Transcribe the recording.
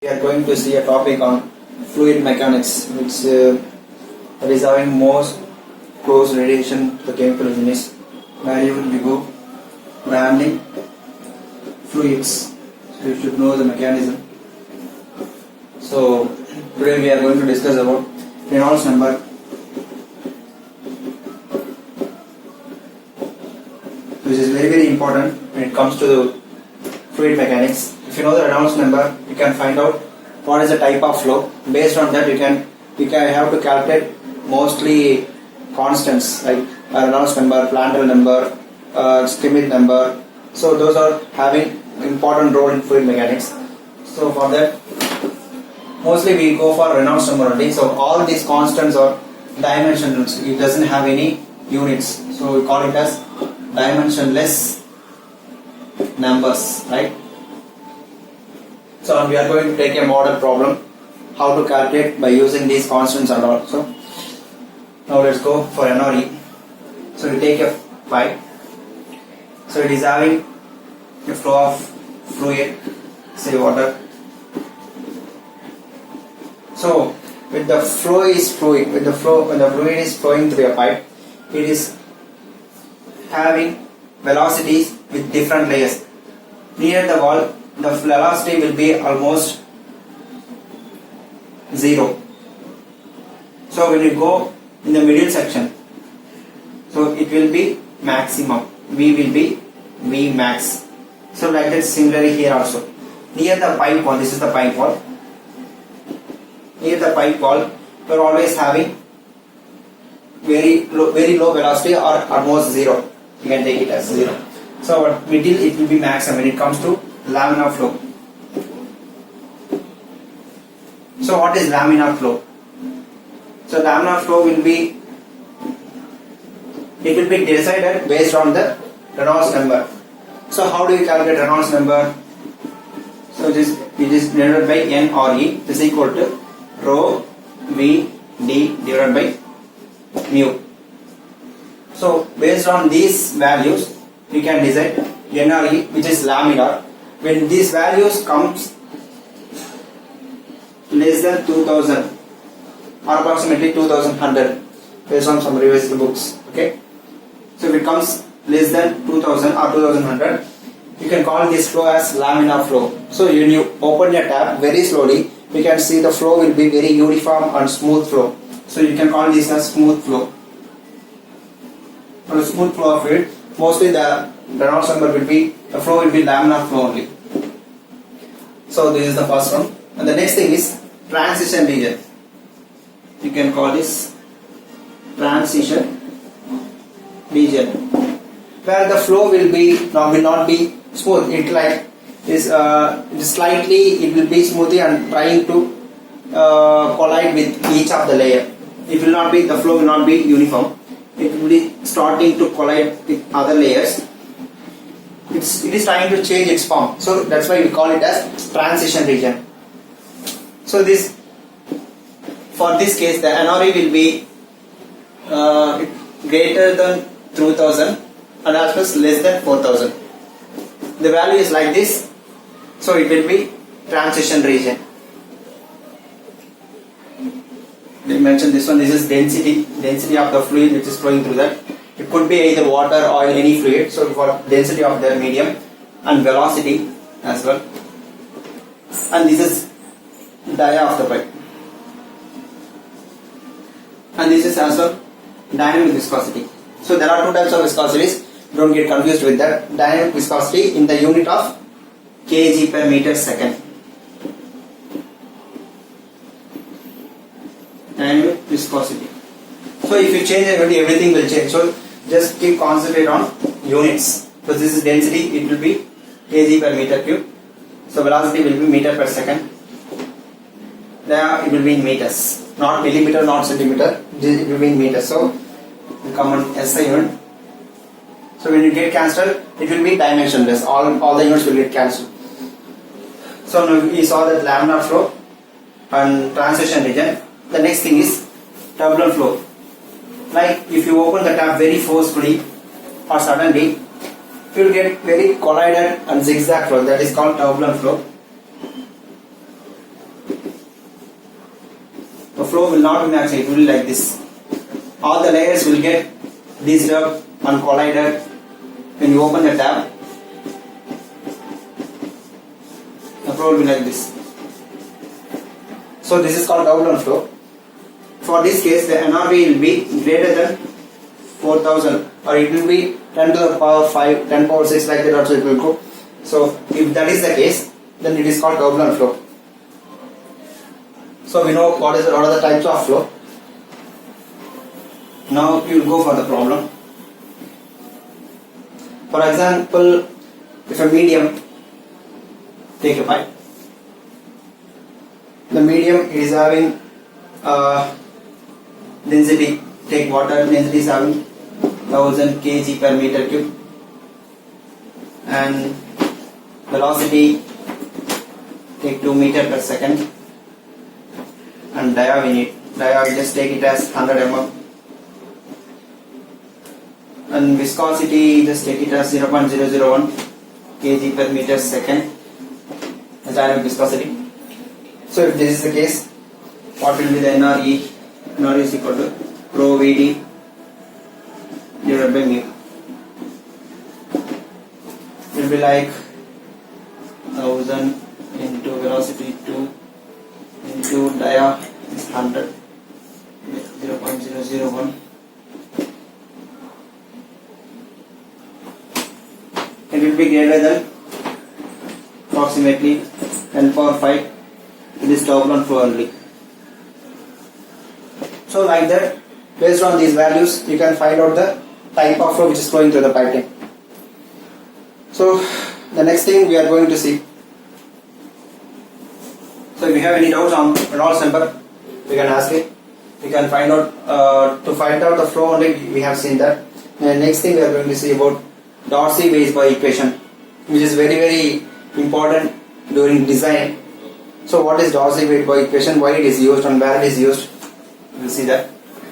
We are going to see a topic on fluid mechanics, which is having most close relation to the chemical engineers. Where we go for handling fluids. So you should know the mechanism. So today we are going to discuss about Reynolds number. Which is very important when it comes to the fluid mechanics. If you know the Reynolds number, you can find out what is the type of flow. Based on that, you can have to calculate mostly constants like Reynolds number, Prandtl number, Schmidt number. So those are having important role in fluid mechanics. So for that, mostly we go for Reynolds number only. So all these constants are dimensionless. It doesn't have any units. So we call it as dimensionless numbers, right? So we are going to take a model problem, how to calculate by using these constants and all. So now let's go for NRE. So we take a pipe. So it is having a flow of fluid, say water. So when the fluid is flowing through a pipe, it is having velocities with different layers. Near the wall, the velocity will be almost 0. So when you go in the middle section, so it will be maximum. V will be V max. So like that, similarly here also. Near the pipe wall, this is the pipe wall. Near the pipe wall, you are always having very low velocity or almost 0. You can take it as 0. So middle it will be maximum when it comes to laminar flow. So what is laminar flow? So laminar flow will be decided based on the Reynolds number. So how do you calculate Reynolds number? So it is divided by NRE is equal to rho V D divided by mu. So based on these values, we can decide NRE, which is laminar. When these values comes less than 2000 or approximately 2100 based on some revised books. Okay. So if it comes less than 2000 or 2100, you can call this flow as laminar flow. So when you open your tap very slowly, we can see the flow will be very uniform and smooth flow. So you can call this as smooth flow. For a smooth flow of fluid, mostly the Reynolds number will be, the flow will be laminar flow only. So this is the first one. And the next thing is transition region. You can call this transition region, where the flow will not be smooth. It like is slightly, it will be smoothly and trying to collide with each of the layer. It will not be, the flow will not be uniform. It will be starting to collide with other layers. It is trying to change its form. So that's why we call it as transition region. So for this case, the NRE will be greater than 2000 and as well as less than 4000. The value is like this. So it will be transition region. They mentioned this one. This is density of the fluid which is flowing through that. It could be either water, oil, any fluid. So for density of the medium and velocity as well. And this is dia of the pipe. And this is also dynamic viscosity. So there are two types of viscosities. Don't get confused with that. Dynamic viscosity in the unit of kg per meter second. Dynamic viscosity. So if you change the unit, everything will change. So just keep concentrate on units. So this is density, it will be kg per meter cube. So velocity will be meter per second. There it will be in meters, not millimeter, not centimeter. It will be in meters. So we come on SI unit. So when you get cancelled, it will be dimensionless. All the units will get cancelled. So now we saw that laminar flow and transition region. The next thing is turbulent flow. Like if you open the tap very forcefully or suddenly, you will get very collided and zigzag flow. That is called turbulent flow. the flow will not be maximum, it will be like this. All the layers will get disturbed and collided when you open the tab. The flow will be like this. So this is called turbulent flow. For this case, the NRV will be greater than 4000, or it will be 10 to the power 5, 10 power 6, like that also it will go. So if that is the case, then it is called turbulent flow. So we know what are the types of flow. Now you will go for the problem. For example, if a medium, take a pipe. The medium is having density, take water, density is having 1000 kg per meter cube, and velocity, take 2 meter per second, and dia we need. Dia we just take it as 100 mm, and viscosity just take it as 0.001 kg per meter second as dynamic viscosity. So if this is the case, what will be the NRE? NRE is equal to rho Vd divided by mu. It will be like 1000 into velocity 2 into dia is 100, 0.001. It will be greater than approximately 10 power 5. It is turbulent flow only. So like that, based on these values, you can find out the type of flow which is flowing through the piping. So the next thing we are going to see. So if you have any doubts on Reynolds number, we can ask it. We can find out to find out the flow only. We have seen that. And next thing we are going to see about Darcy-Weisbach equation, which is very important during design. So what is Darcy-Weisbach equation? Why it is used and where it is used? We will see that.